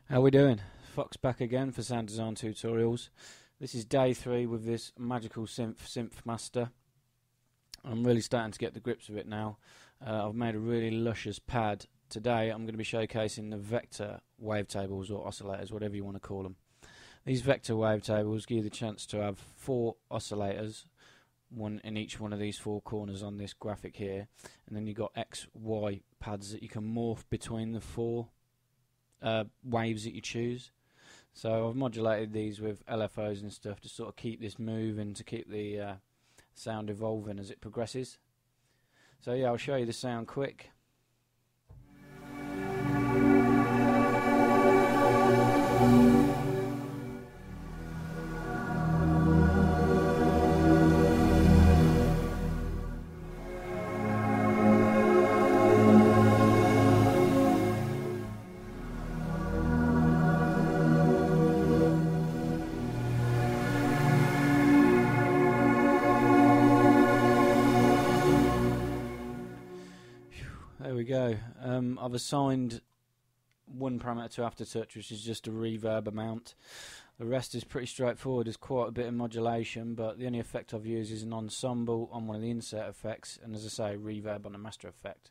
How we doing? Fox back again for sound design tutorials. This is day 3 with this magical Synthmaster. I'm really starting to get the grips of it now. I've made a really luscious pad. Today I'm going to be showcasing the vector wavetables, or oscillators, whatever you want to call them. These vector wavetables give you the chance to have 4 oscillators, one in each one of these 4 corners on this graphic here, and then you've got X, Y pads that you can morph between the 4 waves that you choose. So I've modulated these with LFOs and stuff to sort of keep this moving, to keep the sound evolving as it progresses. So yeah, I'll show you the sound quick. There we go. I've assigned one parameter to aftertouch, which is just a reverb amount. The rest is pretty straightforward. There's quite a bit of modulation, but the only effect I've used is an ensemble on one of the insert effects, and as I say, reverb on the master effect.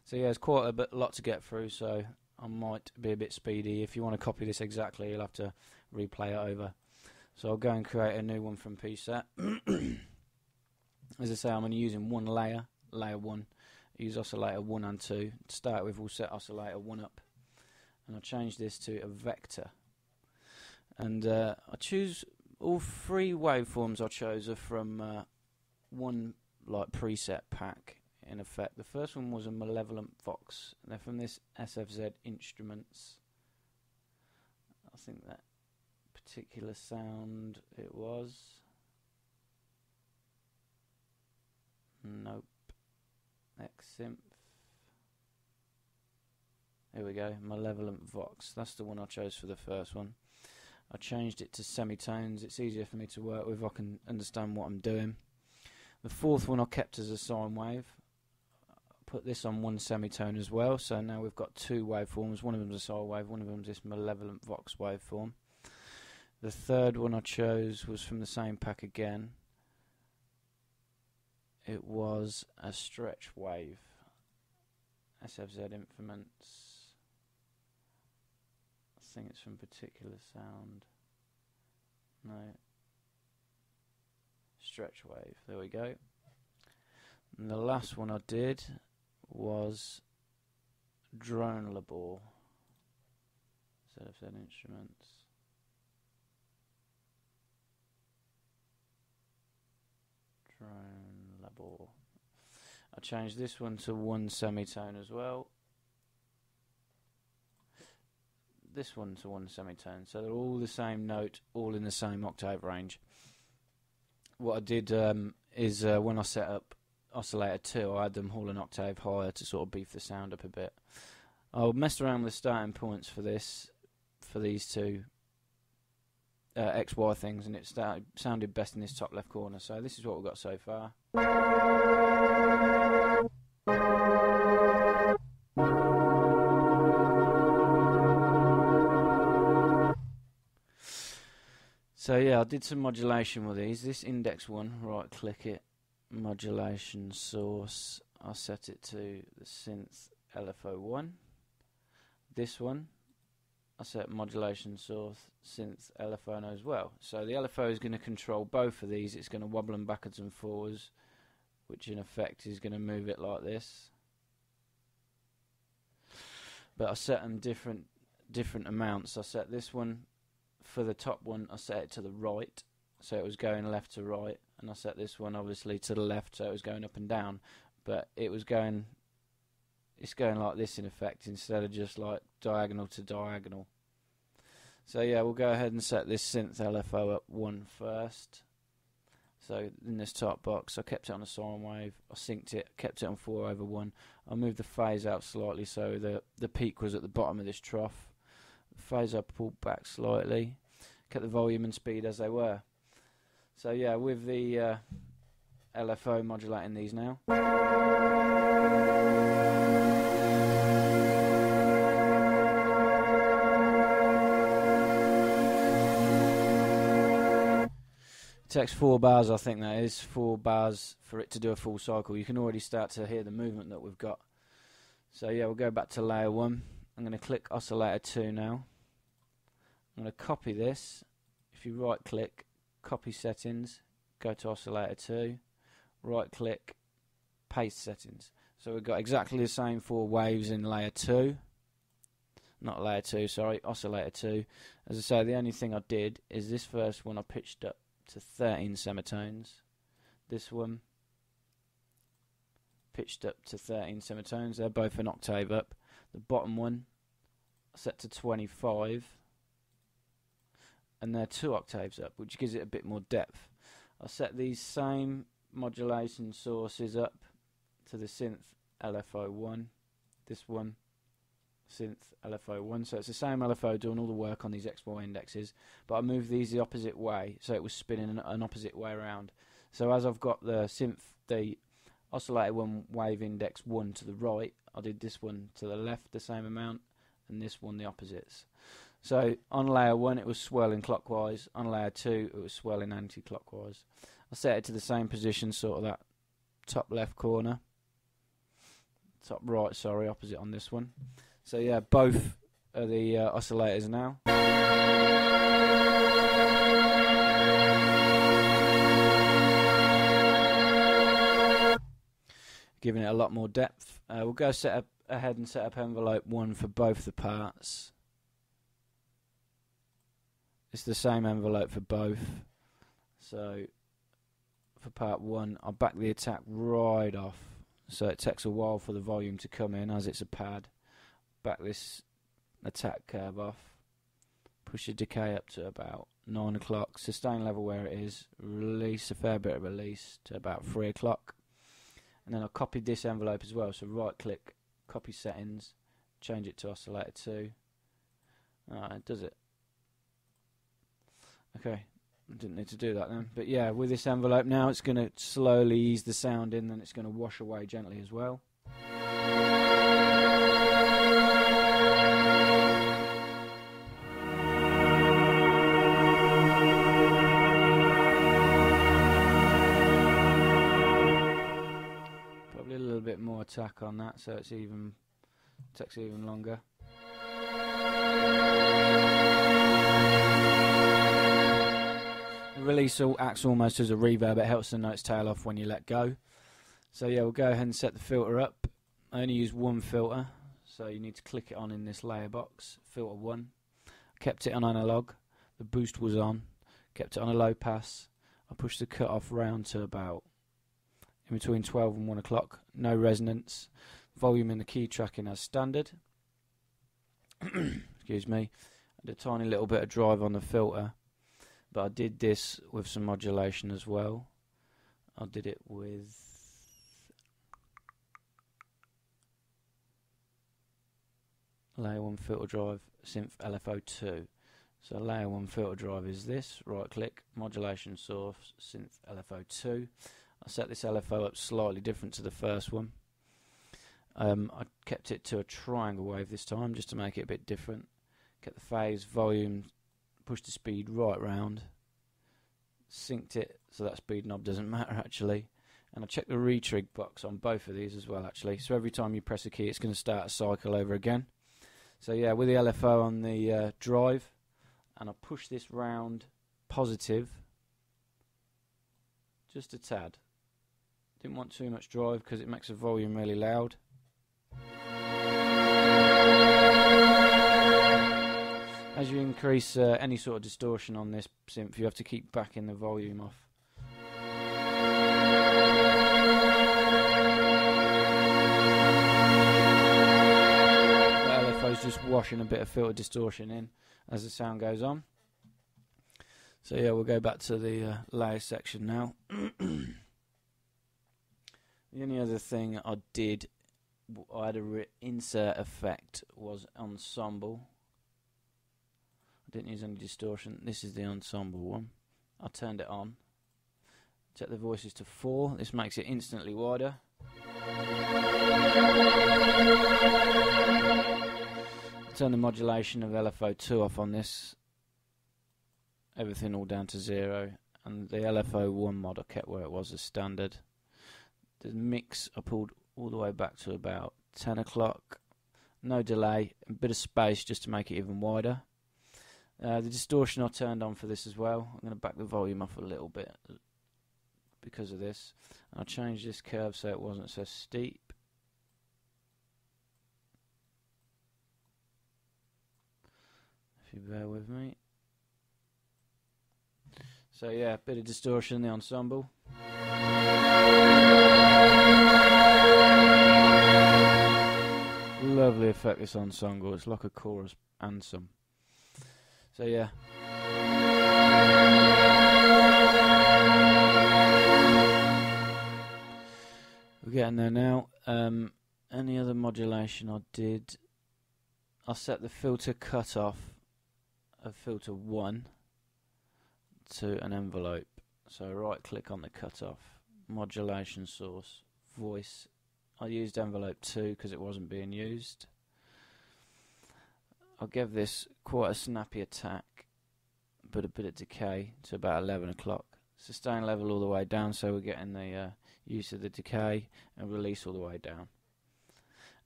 So yeah, there's quite a lot to get through, so I might be a bit speedy. If you want to copy this exactly, you'll have to replay it over. So I'll go and create a new one from preset. As I say, I'm only using one layer, layer 1. Use oscillator 1 and 2. To start with, we'll set oscillator 1 up, and I'll change this to a vector. And I choose all 3 waveforms I chose are from one like preset pack. In effect, the first one was a Malevolent Vox. They're from this SFZ Instruments. I think that particular sound it was. Nope. X-Synth. Here we go, Malevolent Vox. That's the one I chose for the first one. I changed it to semitones. It's easier for me to work with. I can understand what I'm doing. The fourth one I kept as a sine wave. I put this on one semitone as well, so now we've got 2 waveforms. One of them's a sine wave, one of them's this Malevolent Vox waveform. The third one I chose was from the same pack again. It was a stretch wave, SFZ Instruments. I think it's from Particular Sound. No. Stretch wave, there we go. And the last one I did was Drone Labor, SFZ Instruments. Drone Labor. I changed this one to one semitone as well. This one to one semitone. So they're all the same note, all in the same octave range. What I did is when I set up oscillator 2, I had them all an octave higher to sort of beef the sound up a bit. I messed around with the starting points for this, for these 2 XY things, and it sounded best in this top left corner. So this is what we've got so far. So yeah, I did some modulation with these. This index one, right click it, modulation source, I set it to the Synth Lfo 1. This one I set modulation source Synth Lfo as well. So the LFO is going to control both of these. It's going to wobble them backwards and forwards, which in effect is going to move it like this. But I set them different amounts. I set this one, for the top one, I set it to the right, so it was going left to right, and I set this one obviously to the left, so it was going up and down. But it's going like this in effect, instead of just like diagonal to diagonal. So yeah, we'll go ahead and set this Synth Lfo up 1 first. So in this top box, I kept it on a sine wave, I synced it, kept it on 4/1. I moved the phase out slightly so the peak was at the bottom of this trough. The phase I pulled back slightly, kept the volume and speed as they were. So yeah, with the LFO modulating these now. takes 4 bars, I think that is, 4 bars for it to do a full cycle. You can already start to hear the movement that we've got. So yeah, we'll go back to layer 1. I'm going to click oscillator 2 now. I'm going to copy this. If you right click, copy settings, go to oscillator 2, right click, paste settings. So we've got exactly the same 4 waves in layer 2. Not layer 2, sorry, oscillator 2. As I say, the only thing I did is this first one I pitched up to 13 semitones. This one pitched up to 13 semitones. They're both an octave up. The bottom one I set to 25, and they're 2 octaves up, which gives it a bit more depth. I set these same modulation sources up to the Synth Lfo 1. This one, Synth Lfo 1. So it's the same LFO doing all the work on these XY indexes, but I moved these the opposite way, so it was spinning an opposite way around. So as I've got the oscillator 1 wave index 1 to the right, I did this one to the left the same amount, and this one the opposites. So on layer 1 it was swirling clockwise, on layer 2 it was swirling anti-clockwise. I set it to the same position, sort of that top left corner, top right, sorry, opposite on this one. So yeah, both are the oscillators now. Giving it a lot more depth. We'll go ahead and set up envelope 1 for both the parts. It's the same envelope for both. So for part 1, I'll back the attack right off. So it takes a while for the volume to come in as it's a pad. Back this attack curve off. Push the decay up to about 9 o'clock. Sustain level where it is. Release a fair bit of release to about 3 o'clock. And then I copied this envelope as well. So right click, copy settings, change it to oscillator 2. It does it. Okay, I didn't need to do that then. But yeah, with this envelope now, it's going to slowly ease the sound in, then it's going to wash away gently as well. Probably a little bit more attack on that, so it's takes even longer. The release acts almost as a reverb. It helps the notes tail off when you let go. So yeah, we'll go ahead and set the filter up. I only use one filter, so you need to click it on in this layer box. Filter 1. Kept it on analog. The boost was on. Kept it on a low pass. I pushed the cutoff round to about in between 12 and 1 o'clock. No resonance. Volume in the key tracking as standard. Excuse me. And a tiny little bit of drive on the filter. But I did this with some modulation as well. I did it with layer 1 filter drive, Synth Lfo 2. So layer 1 filter drive is this. Right click, modulation source, Synth Lfo 2. I set this LFO up slightly different to the first one. I kept it to a triangle wave this time just to make it a bit different. Kept the phase, volume, push the speed right round, synced it so that speed knob doesn't matter actually, and I checked the retrig box on both of these as well actually, so every time you press a key it's going to start a cycle over again. So yeah, with the LFO on the drive, and I push this round positive just a tad. Didn't want too much drive because it makes the volume really loud. As you increase any sort of distortion on this synth, you have to keep backing the volume off. The LFO is just washing a bit of filter distortion in as the sound goes on. So yeah, we'll go back to the layer section now. The only other thing I did, I had a insert effect, was ensemble. I didn't use any distortion. This is the ensemble one. I turned it on. Set the voices to 4. This makes it instantly wider. Turn the modulation of LFO 2 off on this. Everything all down to 0. and the LFO 1 mod I kept where it was as standard. The mix I pulled all the way back to about 10 o'clock. No delay, a bit of space just to make it even wider. The distortion I turned on for this as well. I'm going to back the volume up a little bit because of this. And I'll change this curve so it wasn't so steep. If you bear with me. So yeah, a bit of distortion in the ensemble. Lovely effect, this ensemble. It's like a chorus anthem. So yeah. We're getting there now. Any other modulation I did? I set the filter cutoff of filter 1 to an envelope. So right click on the cutoff, modulation source, voice. I used envelope 2 because it wasn't being used. I'll give this quite a snappy attack, but a bit of decay to about 11 o'clock. Sustain level all the way down, so we're getting the use of the decay, and release all the way down.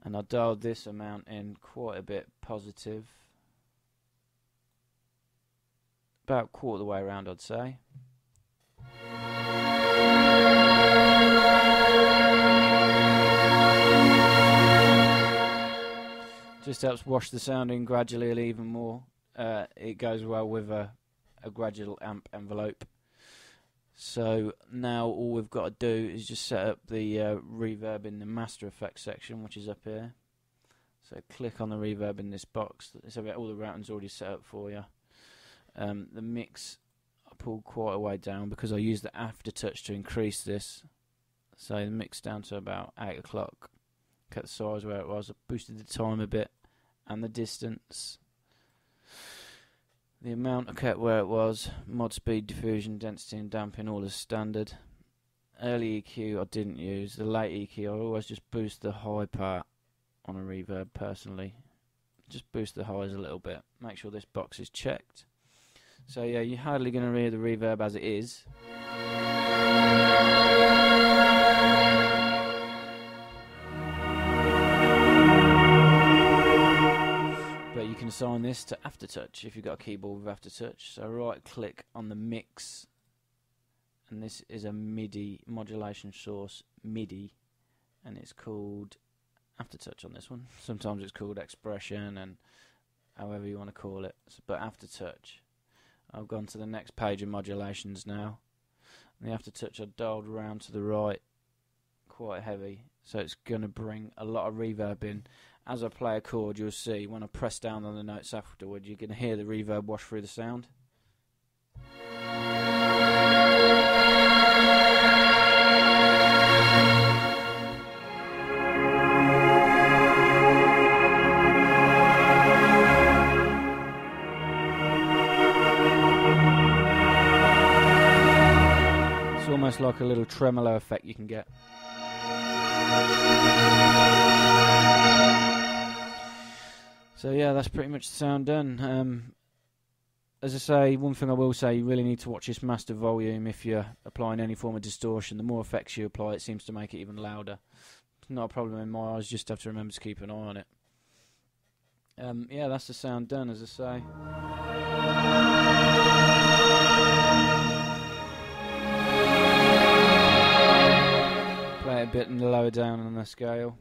And I dialed this amount in quite a bit positive, about quarter of the way around, I'd say. Just helps wash the sound in gradually even more. It goes well with a gradual amp envelope. So now all we've got to do is just set up the reverb in the master effects section, which is up here. So click on the reverb in this box. So all the routing's already set up for you. The mix I pulled quite a way down because I used the aftertouch to increase this. So the mix down to about 8 o'clock. Kept the size where it was. I boosted the time a bit and the distance. The amount I kept where it was. Mod speed, diffusion, density and damping all as standard. Early EQ I didn't use. The late EQ I always just boost the high part on a reverb personally. Just boost the highs a little bit. Make sure this box is checked. So yeah, you're hardly going to hear the reverb as it is. But you can assign this to aftertouch if you've got a keyboard with aftertouch. So right click on the mix, and this is a MIDI modulation source, MIDI, and it's called aftertouch on this one. Sometimes it's called expression and however you want to call it, but aftertouch. I've gone to the next page of modulations now. And the aftertouch I dialed around to the right quite heavy, so it's going to bring a lot of reverb in. As I play a chord, you'll see when I press down on the notes afterward, you're going to hear the reverb wash through the sound. It's almost like a little tremolo effect you can get. So yeah, that's pretty much the sound done. As I say, one thing I will say, you really need to watch this master volume if you're applying any form of distortion. The more effects you apply, it seems to make it even louder. It's not a problem in my eyes, just have to remember to keep an eye on it. Yeah, that's the sound done, as I say. Play it a bit lower down on the scale.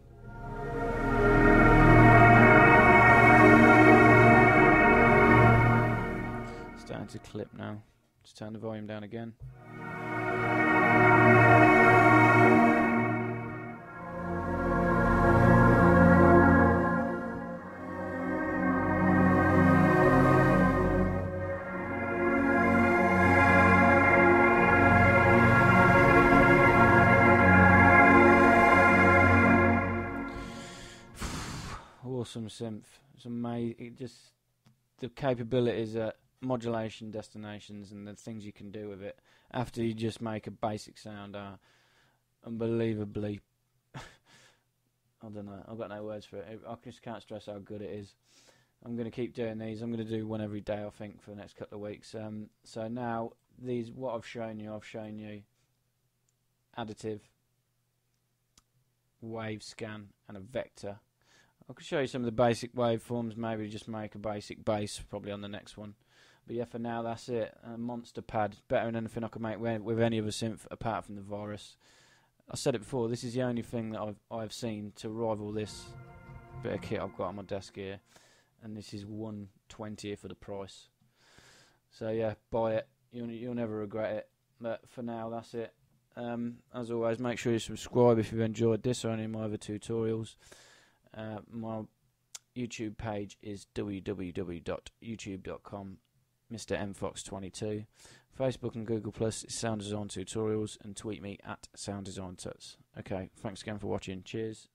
Starting to clip now. Just turn the volume down again. Awesome synth. It's amazing. It just, the capabilities at modulation destinations and the things you can do with it after you just make a basic sound are unbelievably I don't know, I've got no words for it. I just can't stress how good it is. I'm going to keep doing these. I'm going to do one every day, I think, for the next couple of weeks. So now these, what I've shown you additive, wave scan, and a vector. I could show you some of the basic waveforms, maybe just make a basic bass probably on the next one. But yeah, for now that's it. A monster pad, better than anything I could make with any other synth apart from the Virus. I said it before, this is the only thing that I've seen to rival this bit of kit I've got on my desk here, and this is 1/20th of the price. So yeah, buy it. You'll never regret it. But for now, that's it. As always, make sure you subscribe if you've enjoyed this or any of my other tutorials. My YouTube page is www.youtube.com Mr. MFox22. Facebook and Google Plus is Sound Design Tutorials, and tweet me at Sound Design Tuts. Okay, thanks again for watching. Cheers.